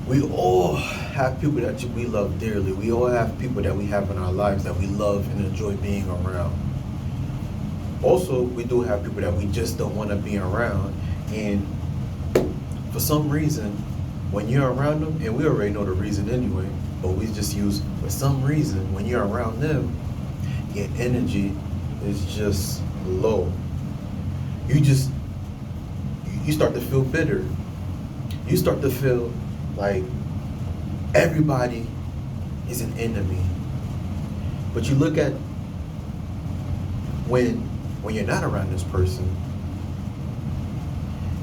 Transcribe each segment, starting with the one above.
We all have people that we love dearly. We all have people that we have in our lives that we love and enjoy being around. Also, we do have people that we just don't want to be around. And for some reason, when you're around them, and we already know the reason anyway, but we just use for some reason, when you're around them, your energy is just low. You just, you start to feel bitter. You start to feel like everybody is an enemy. But you look at when you're not around this person,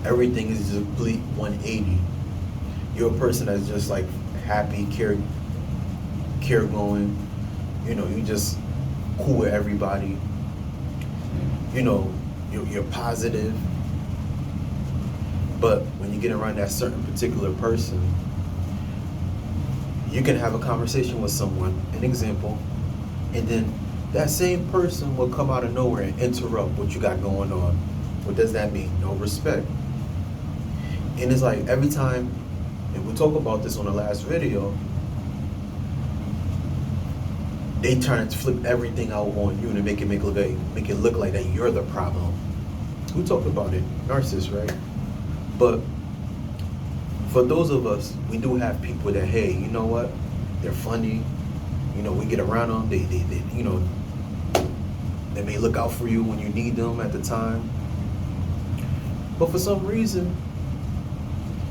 everything is a complete 180. You're a person that's just like happy, care going. You know, you just cool with everybody. You know, you're positive. But when you get around that certain particular person, you can have a conversation with someone, an example, and then that same person will come out of nowhere and interrupt what you got going on. What does that mean? No respect. And it's like every time, and we talk about this on the last video, they trying to flip everything out on you to make it look like that you're the problem. We talked about it, narcissists, right? But for those of us, we do have people that, hey, you know what? They're funny. You know, we get around them. They you know, they may look out for you when you need them at the time. But for some reason,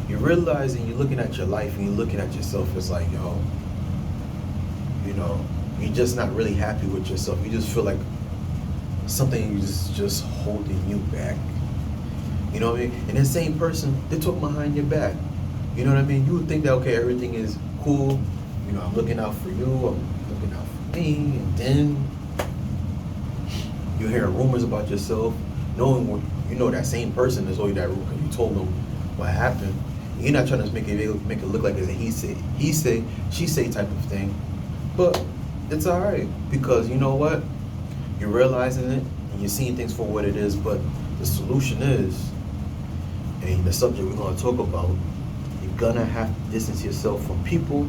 you're realizing you're looking at your life and you're looking at yourself. It's like, yo, you know, you're just not really happy with yourself. You just feel like something is just holding you back. You know what I mean? And the same person, they talk behind your back. You know what I mean? You would think that, okay, everything is cool. You know, I'm looking out for you. I'm looking out for me. And then you're hearing rumors about yourself. Knowing what, you know that same person is only that rumor because you told them what happened. And you're not trying to make it look like it's a he say, she say type of thing. But it's all right because you know what? You're realizing it and you're seeing things for what it is. But the solution is, and the subject we're going to talk about, you're going to have to distance yourself from people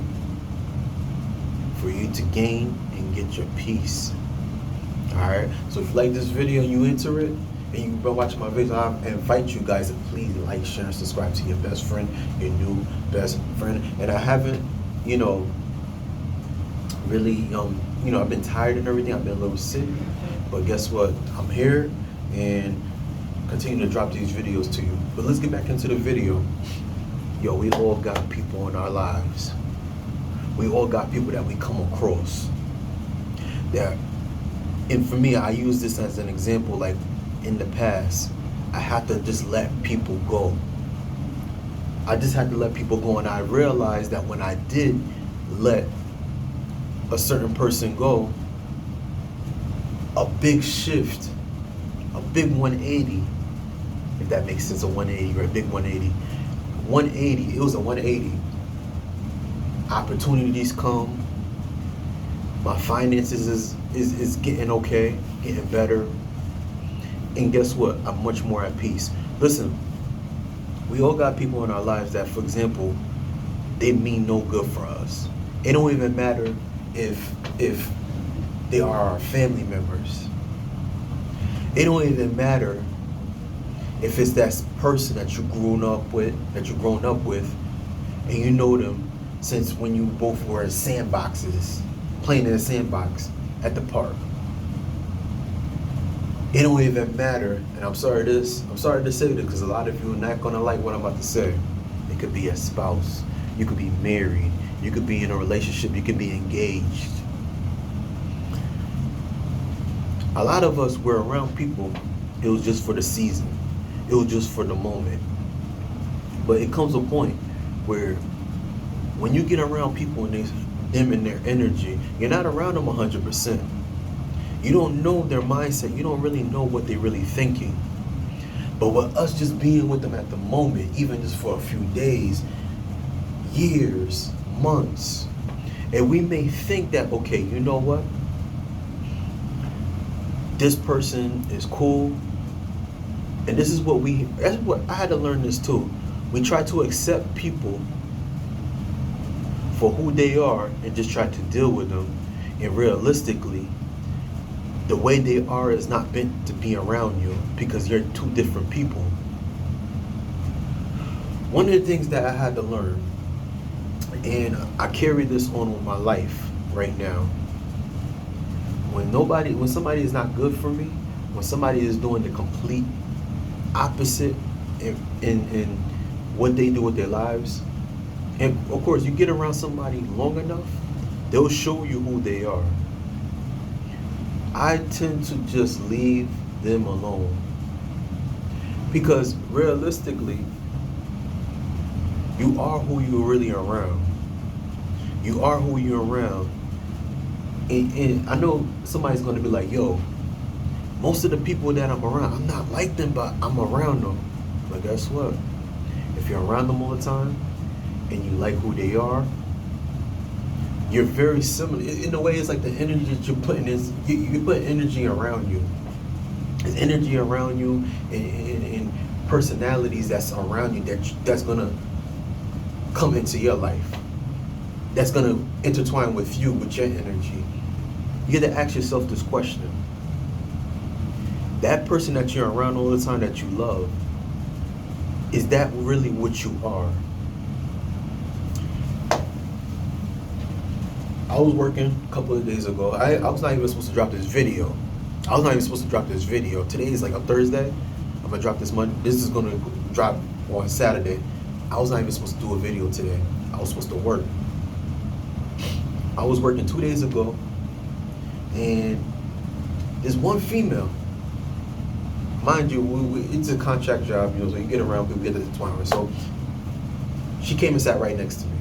for you to gain and get your peace. Alright? So if you like this video and you into it, and you've been watching my videos, I invite you guys to please like, share, and subscribe to your best friend, your new best friend. And I haven't, you know, really, you know, I've been tired and everything. I've been a little sick. But guess what? I'm here and continue to drop these videos to you. But let's get back into the video. Yo, we all got people in our lives. We all got people that we come across. That, and for me, I use this as an example. Like in the past, I had to just let people go. I just had to let people go, and I realized that when I did let a certain person go, a big shift, a big 180, if that makes sense, a 180 or a big 180. 180, it was a 180. Opportunities come. My finances is getting okay, getting better. And guess what? I'm much more at peace. Listen, we all got people in our lives that, for example, they mean no good for us. It don't even matter if they are our family members. It don't even matter if it's that person that you've grown up with, and you know them since when you both were in sandboxes, playing in a sandbox at the park. It don't even matter, and I'm sorry to say this because a lot of you are not gonna like what I'm about to say. It could be a spouse, you could be married, you could be in a relationship, you could be engaged. A lot of us were around people, it was just for the season. It was just for the moment. But it comes a point where when you get around people and them and their energy, you're not around them 100%. You don't know their mindset. You don't really know what they're really thinking. But with us just being with them at the moment, even just for a few days, years, months, and we may think that, okay, you know what? This person is cool. And this is what that's what I had to learn this too. We try to accept people for who they are and just try to deal with them. And realistically, the way they are is not meant to be around you because you're two different people. One of the things that I had to learn, and I carry this on with my life right now, when somebody is not good for me, when somebody is doing the complete opposite in what they do with their lives, and of course you get around somebody long enough, they'll show you who they are. I tend to just leave them alone because realistically, you are who you're really around. You are who you're around. And I know somebody's going to be like, yo, most of the people that I'm around, I'm not like them, but I'm around them. But guess what? If you're around them all the time and you like who they are, you're very similar. In a way, it's like the energy that you're putting is, you put energy around you. There's energy around you and personalities that's around you that's going to come into your life. That's going to intertwine with you, with your energy. You got to ask yourself this question. That person that you're around all the time that you love, is that really what you are? I was working a couple of days ago. I was not even supposed to drop this video. Today is like a Thursday. I'm going to drop this Monday. This is going to drop on Saturday. I was not even supposed to do a video today. I was supposed to work. I was working 2 days ago, and there's one female. Mind you, it's a contract job, so you get around people, get to the 20 hours. So she came and sat right next to me.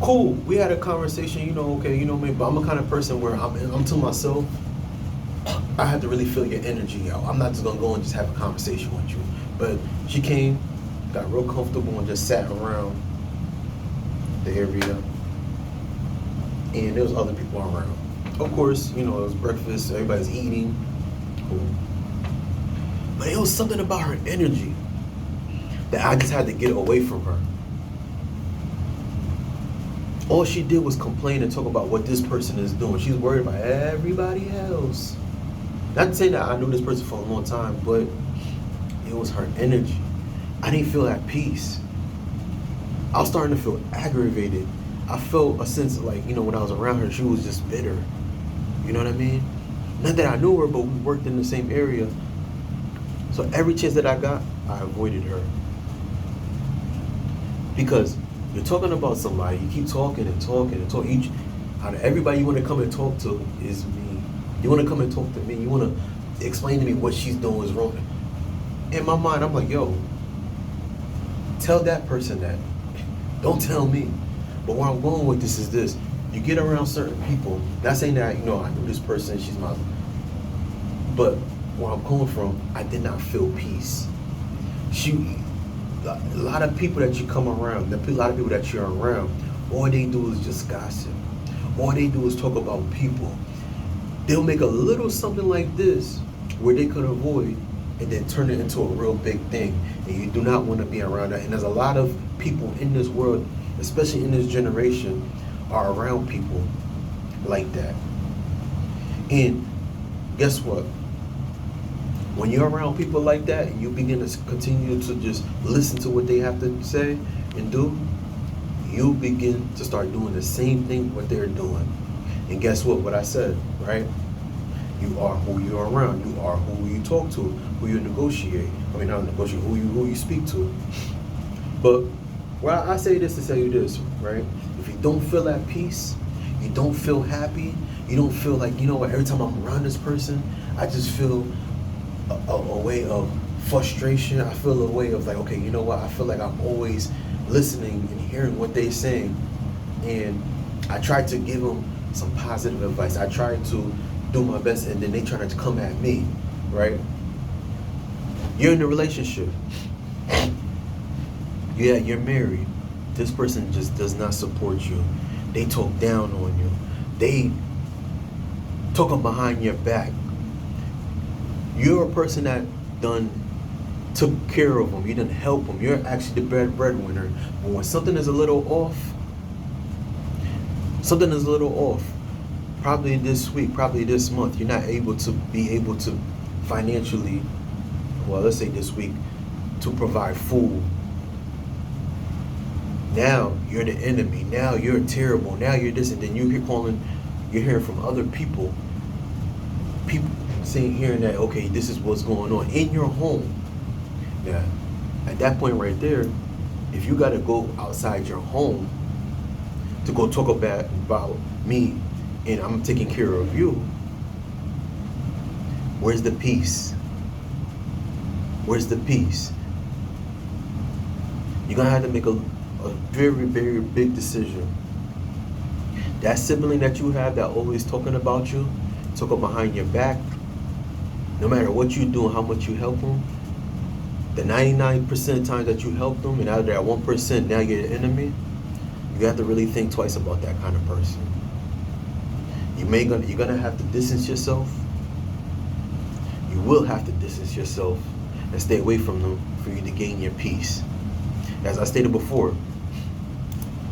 Cool, we had a conversation, okay, me, but I'm the kind of person where I'm to myself. I have to really feel your energy out. I'm not just gonna go and just have a conversation with you. But she came, got real comfortable and just sat around the area. And there was other people around. Of course, it was breakfast, everybody's eating. Cool. But it was something about her energy that I just had to get away from her. All she did was complain and talk about what this person is doing. She's worried about everybody else. Not to say that I knew this person for a long time, but it was her energy. I didn't feel at peace. I was starting to feel aggravated. I felt a sense of like, when I was around her, she was just bitter. You know what I mean? Not that I knew her, but we worked in the same area. So every chance that I got, I avoided her. Because you're talking about somebody, you keep talking and talking and talking. Out of everybody you want to come and talk to is me. You want to come and talk to me. You want to explain to me what she's doing is wrong. In my mind, I'm like, yo, tell that person that. Don't tell me. But where I'm going with this is this. You get around certain people, not saying that, I knew this person, she's my... But where I'm coming from, I did not feel peace. A lot of people that you come around, a lot of people that you're around, all they do is just gossip. All they do is talk about people. They'll make a little something like this where they could avoid and then turn it into a real big thing. And you do not want to be around that. And there's a lot of people in this world, especially in this generation, are around people like that. And guess what? When you're around people like that and you begin to continue to just listen to what they have to say and do, you begin to start doing the same thing what they're doing. And guess what I said, right? You are who you're around. You are who you talk to, who you negotiate. Not negotiate, who you speak to. But I say this to tell you this, right? If you don't feel at peace, you don't feel happy, you don't feel like, every time I'm around this person, I just feel a way of frustration. I feel a way of like, okay, I feel like I'm always listening and hearing what they're saying. And I try to give them some positive advice. I try to do my best, and then they try to come at me, right? You're in a relationship. Yeah, you're married. This person just does not support you. They talk down on you. They talking behind your back. You're a person that done took care of them, you didn't help them. You're actually the breadwinner. But when something is a little off, probably this week, probably this month, you're not able to financially, well, let's say this week, to provide food. Now you're the enemy. Now you're terrible. Now you're this, and then you're hearing from other people hearing that, okay, this is what's going on in your home. Now, at that point right there, if you got to go outside your home to go talk about me and I'm taking care of you, where's the peace? Where's the peace? You're going to have to make a very, very big decision. That sibling that you have that always talking about you, talking behind your back, no matter what you do and how much you help them, the 99% of times that you help them, and out of that 1%, now you're the enemy, you have to really think twice about that kind of person. You're gonna have to distance yourself. You will have to distance yourself and stay away from them for you to gain your peace. As I stated before,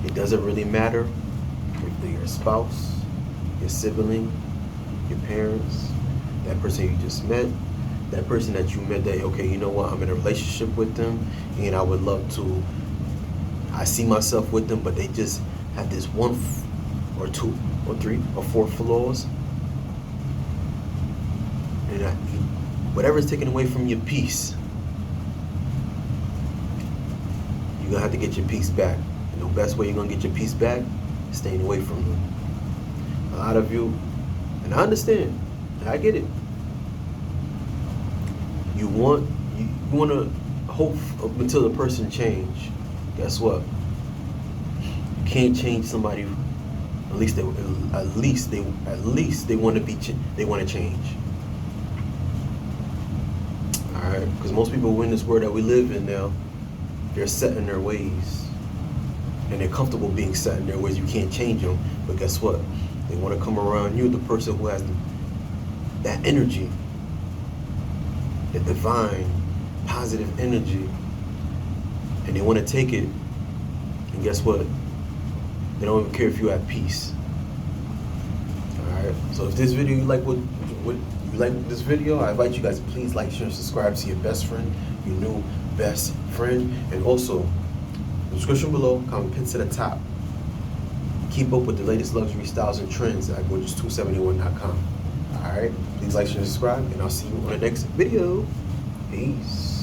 it doesn't really matter if they're your spouse, your sibling, your parents, that person you just met, that person that you met that, okay, you know what, I'm in a relationship with them and I would love to, I see myself with them, but they just have this one or two or three or four flaws. And whatever's taken away from your peace, you're gonna have to get your peace back. And the best way you're gonna get your peace back is staying away from them. A lot of you, and I understand, I get it. You want to hope until the person change. Guess what? You can't change somebody. At least they want to change. All right, because most people in this world that we live in now, they're set in their ways, and they're comfortable being set in their ways. You can't change them. But guess what? They want to come around you, the person who has that energy, the divine, positive energy, and they want to take it, and guess what? They don't even care if you have peace. Alright, so if this video, you like this video, I invite you guys to please like, share, and subscribe to your best friend, your new best friend, and also, description below, comment pin to the top. Keep up with the latest luxury styles and trends at gorgeous271.com. Alright, please like, share, and subscribe, and I'll see you on the next video. Peace.